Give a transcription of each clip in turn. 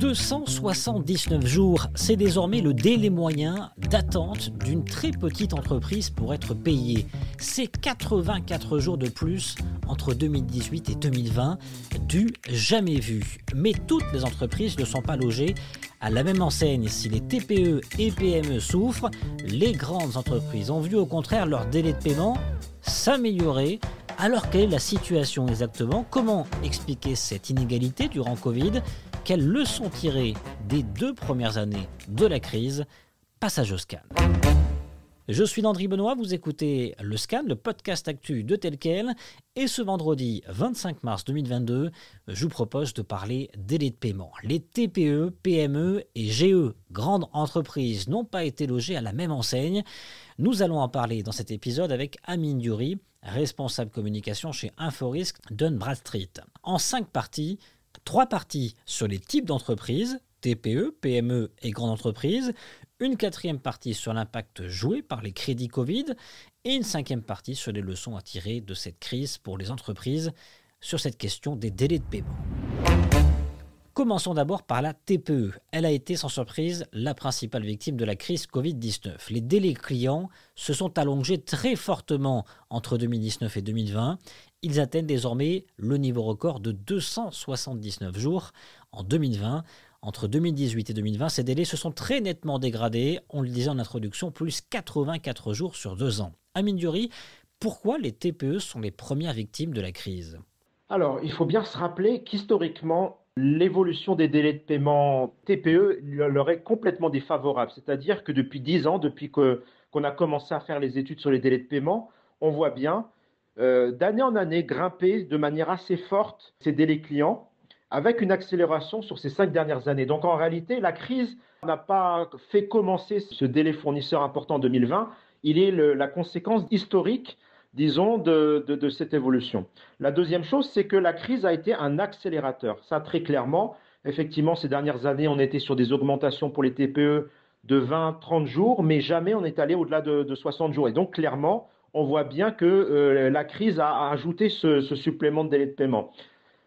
279 jours, c'est désormais le délai moyen d'attente d'une très petite entreprise pour être payée. C'est 84 jours de plus entre 2018 et 2020, du jamais vu. Mais toutes les entreprises ne sont pas logées à la même enseigne. Si les TPE et PME souffrent, les grandes entreprises ont vu au contraire leur délai de paiement s'améliorer. Alors quelle est la situation exactement? Comment expliquer cette inégalité durant Covid? Quelles leçons tirer des 2 premières années de la crise? Passage au scan. Je suis Landry Benoît, vous écoutez le scan, le podcast actu de Tel Quel. Et ce vendredi 25 mars 2022, je vous propose de parler délai de paiement. Les TPE, PME et GE, grandes entreprises, n'ont pas été logées à la même enseigne. Nous allons en parler dans cet épisode avec Amine Dury, responsable communication chez Inforisque Dun Bradstreet. En 5 parties, 3 parties sur les types d'entreprises, TPE, PME et grandes entreprises, une 4e partie sur l'impact joué par les crédits Covid et une 5e partie sur les leçons à tirer de cette crise pour les entreprises sur cette question des délais de paiement. Commençons d'abord par la TPE. Elle a été sans surprise la principale victime de la crise Covid-19. Les délais clients se sont allongés très fortement entre 2019 et 2020. Ils atteignent désormais le niveau record de 279 jours en 2020. Entre 2018 et 2020, ces délais se sont très nettement dégradés. On le disait en introduction, plus 84 jours sur 2 ans. Amine Dury, pourquoi les TPE sont les premières victimes de la crise? Alors, il faut bien se rappeler qu'historiquement, l'évolution des délais de paiement TPE leur est complètement défavorable. C'est-à-dire que depuis 10 ans, depuis qu'on a commencé à faire les études sur les délais de paiement, on voit bien d'année en année grimper de manière assez forte ces délais clients, avec une accélération sur ces 5 dernières années. Donc en réalité, la crise n'a pas fait commencer ce délai fournisseur important en 2020. Il est la conséquence historique, disons, de cette évolution. La deuxième chose, c'est que la crise a été un accélérateur. Ça, très clairement, effectivement, ces dernières années, on était sur des augmentations pour les TPE de 20, 30 jours, mais jamais on est allé au-delà de 60 jours. Et donc, clairement, on voit bien que la crise a ajouté ce supplément de délai de paiement.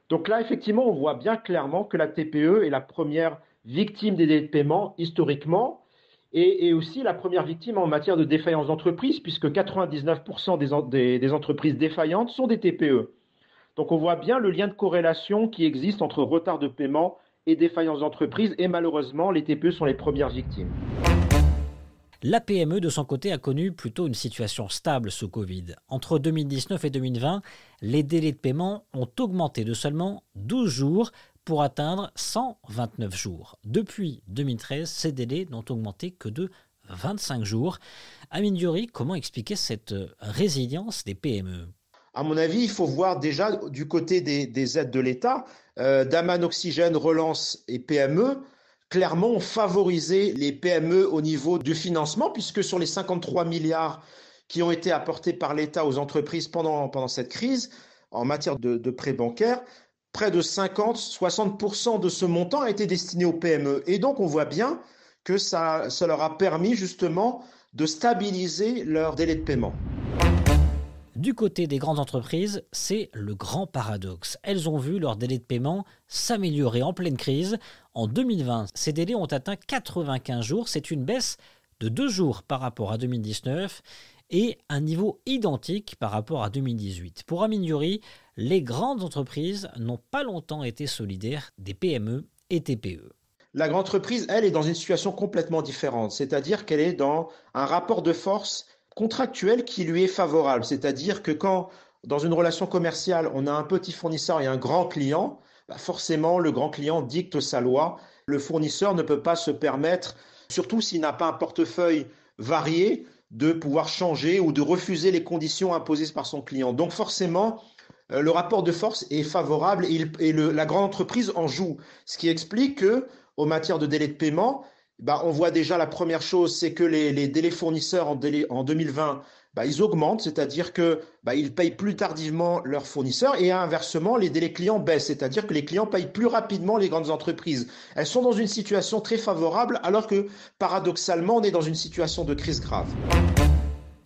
Donc là, effectivement, on voit bien clairement que la TPE est la première victime des délais de paiement historiquement et aussi la première victime en matière de défaillance d'entreprise, puisque 99% des entreprises défaillantes sont des TPE. Donc on voit bien le lien de corrélation qui existe entre retard de paiement et défaillance d'entreprise, et malheureusement, les TPE sont les premières victimes. La PME, de son côté, a connu plutôt une situation stable sous Covid. Entre 2019 et 2020, les délais de paiement ont augmenté de seulement 12 jours pour atteindre 129 jours. Depuis 2013, ces délais n'ont augmenté que de 25 jours. Amine Dury, comment expliquer cette résilience des PME? À mon avis, il faut voir déjà du côté des aides de l'État. Daman Oxygène, Relance et PME, clairement, ont favorisé les PME au niveau du financement, puisque sur les 53 milliards qui ont été apportés par l'État aux entreprises pendant cette crise, en matière de prêts bancaires, près de 50-60% de ce montant a été destiné aux PME. Et donc, on voit bien que ça leur a permis justement de stabiliser leur délai de paiement. Du côté des grandes entreprises, c'est le grand paradoxe. Elles ont vu leur délai de paiement s'améliorer en pleine crise. En 2020, ces délais ont atteint 95 jours. C'est une baisse de 2 jours par rapport à 2019 et un niveau identique par rapport à 2018. Pour Amine Dury, les grandes entreprises n'ont pas longtemps été solidaires des PME et TPE. La grande entreprise, elle, est dans une situation complètement différente. C'est-à-dire qu'elle est dans un rapport de force contractuel qui lui est favorable. C'est-à-dire que quand, dans une relation commerciale, on a un petit fournisseur et un grand client, forcément, le grand client dicte sa loi. Le fournisseur ne peut pas se permettre, surtout s'il n'a pas un portefeuille varié, de pouvoir changer ou de refuser les conditions imposées par son client. Donc forcément, le rapport de force est favorable et la grande entreprise en joue. Ce qui explique que, en matière de délai de paiement, on voit déjà la première chose, c'est que les délais fournisseurs en 2020, ils augmentent, c'est-à-dire que ils payent plus tardivement leurs fournisseurs et inversement, les délais clients baissent, c'est-à-dire que les clients payent plus rapidement les grandes entreprises. Elles sont dans une situation très favorable alors que paradoxalement, on est dans une situation de crise grave.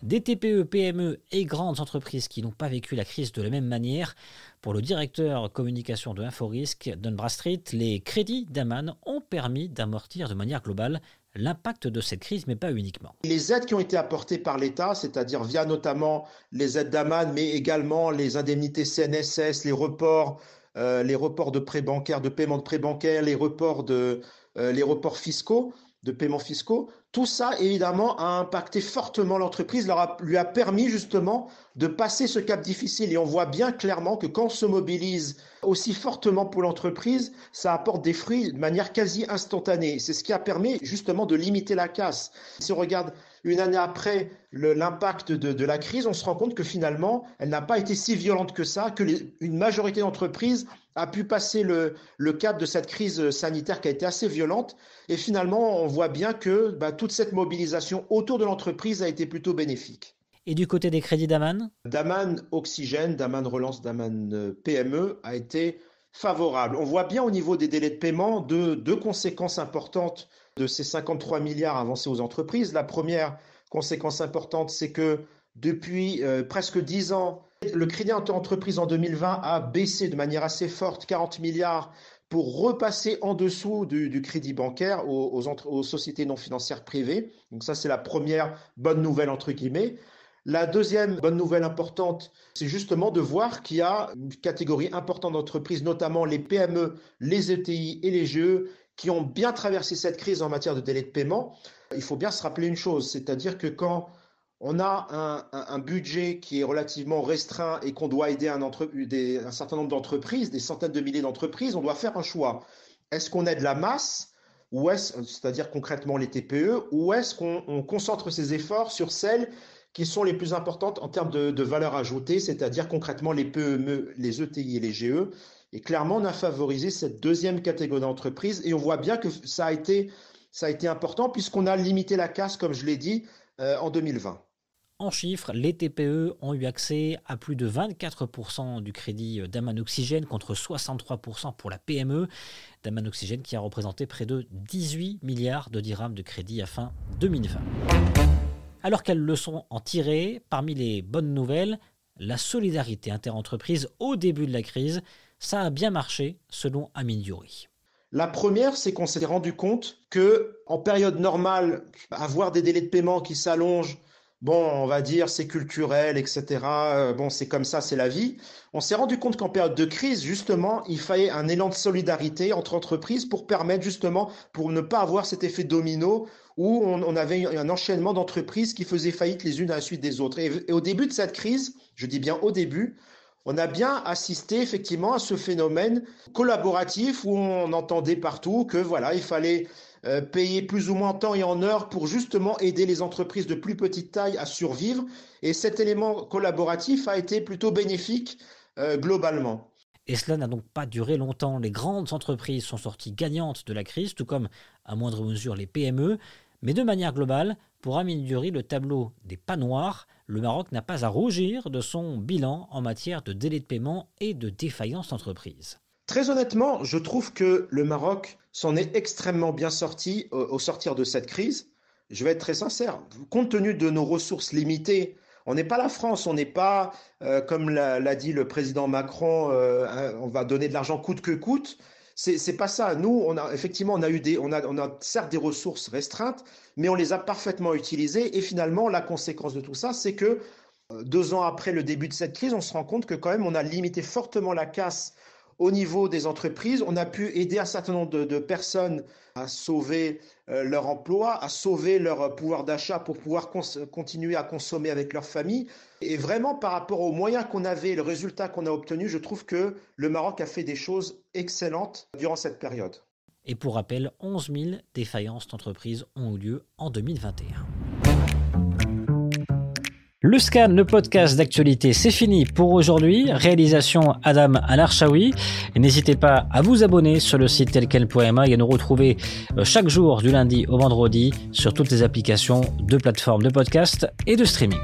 Des TPE, PME et grandes entreprises qui n'ont pas vécu la crise de la même manière. Pour le directeur communication de Inforisque, Dun Bradstreet, les crédits Daman ont permis d'amortir de manière globale l'impact de cette crise, mais pas uniquement. Les aides qui ont été apportées par l'État, c'est-à-dire via notamment les aides d'Aman, mais également les indemnités CNSS, les reports de prêts bancaires, de paiement de prêts bancaires, les reports fiscaux, de paiements fiscaux, tout ça, évidemment, a impacté fortement l'entreprise, lui a permis justement de passer ce cap difficile. Et on voit bien clairement que quand on se mobilise aussi fortement pour l'entreprise, ça apporte des fruits de manière quasi instantanée. C'est ce qui a permis justement de limiter la casse. Si on regarde une année après l'impact de la crise, on se rend compte que finalement, elle n'a pas été si violente que ça, que une majorité d'entreprises a pu passer le cap de cette crise sanitaire qui a été assez violente. Et finalement, on voit bien que toute cette mobilisation autour de l'entreprise a été plutôt bénéfique. Et du côté des crédits d'Aman ? D'Aman Oxygène, d'Aman Relance, d'Aman PME a été favorable. On voit bien au niveau des délais de paiement deux conséquences importantes de ces 53 milliards avancés aux entreprises. La première conséquence importante, c'est que depuis presque 10 ans, le crédit entreprise en 2020 a baissé de manière assez forte, 40 milliards, pour repasser en dessous du crédit bancaire aux sociétés non financières privées. Donc ça, c'est la première bonne nouvelle, entre guillemets. La deuxième bonne nouvelle importante, c'est justement de voir qu'il y a une catégorie importante d'entreprises, notamment les PME, les ETI et les GE, qui ont bien traversé cette crise en matière de délai de paiement. Il faut bien se rappeler une chose, c'est-à-dire que quand on a un budget qui est relativement restreint et qu'on doit aider un certain nombre d'entreprises, des centaines de milliers d'entreprises, on doit faire un choix. Est-ce qu'on aide la masse, c'est-à-dire concrètement les TPE, ou est-ce qu'on concentre ses efforts sur celles qui sont les plus importantes en termes de valeur ajoutée, c'est-à-dire concrètement les PME, les ETI et les GE. Et clairement, on a favorisé cette deuxième catégorie d'entreprises et on voit bien que ça a été important puisqu'on a limité la casse, comme je l'ai dit, en 2020. En chiffres, les TPE ont eu accès à plus de 24% du crédit d'Aman Oxygène contre 63% pour la PME. d'Aman Oxygène qui a représenté près de 18 milliards de dirhams de crédit à fin 2020. Alors quelles leçons en tirer ? Parmi les bonnes nouvelles, la solidarité interentreprises au début de la crise, ça a bien marché selon Amine Diouri. La première, c'est qu'on s'est rendu compte qu'en période normale, avoir des délais de paiement qui s'allongent, on va dire c'est culturel, etc. C'est comme ça, c'est la vie. On s'est rendu compte qu'en période de crise, justement, il fallait un élan de solidarité entre entreprises pour permettre justement, pour ne pas avoir cet effet domino où on avait un enchaînement d'entreprises qui faisaient faillite les unes à la suite des autres. Et au début de cette crise, je dis bien au début, on a bien assisté effectivement à ce phénomène collaboratif où on entendait partout que il fallait payer plus ou moins en temps et en heure pour justement aider les entreprises de plus petite taille à survivre. Et cet élément collaboratif a été plutôt bénéfique globalement. Et cela n'a donc pas duré longtemps. Les grandes entreprises sont sorties gagnantes de la crise, tout comme à moindre mesure les PME. Mais de manière globale, pour Amine Diouri, le tableau n'est pas noir. Le Maroc n'a pas à rougir de son bilan en matière de délai de paiement et de défaillance d'entreprise. Très honnêtement, je trouve que le Maroc s'en est extrêmement bien sorti au sortir de cette crise. Je vais être très sincère. Compte tenu de nos ressources limitées, on n'est pas la France, on n'est pas, comme l'a dit le président Macron, on va donner de l'argent coûte que coûte. C'est pas ça. Nous, on a certes des ressources restreintes, mais on les a parfaitement utilisées. Et finalement, la conséquence de tout ça, c'est que 2 ans après le début de cette crise, on se rend compte que quand même, on a limité fortement la casse au niveau des entreprises. On a pu aider un certain nombre de personnes à sauver leur emploi, à sauver leur pouvoir d'achat pour pouvoir continuer à consommer avec leur famille. Et vraiment, par rapport aux moyens qu'on avait, le résultat qu'on a obtenu, je trouve que le Maroc a fait des choses excellentes durant cette période. Et pour rappel, 11 000 défaillances d'entreprises ont eu lieu en 2021. Le scan, le podcast d'actualité, c'est fini pour aujourd'hui. Réalisation Adam Al-Arshawi. N'hésitez pas à vous abonner sur le site telquel.ma et à nous retrouver chaque jour du lundi au vendredi sur toutes les applications de plateformes de podcast et de streaming.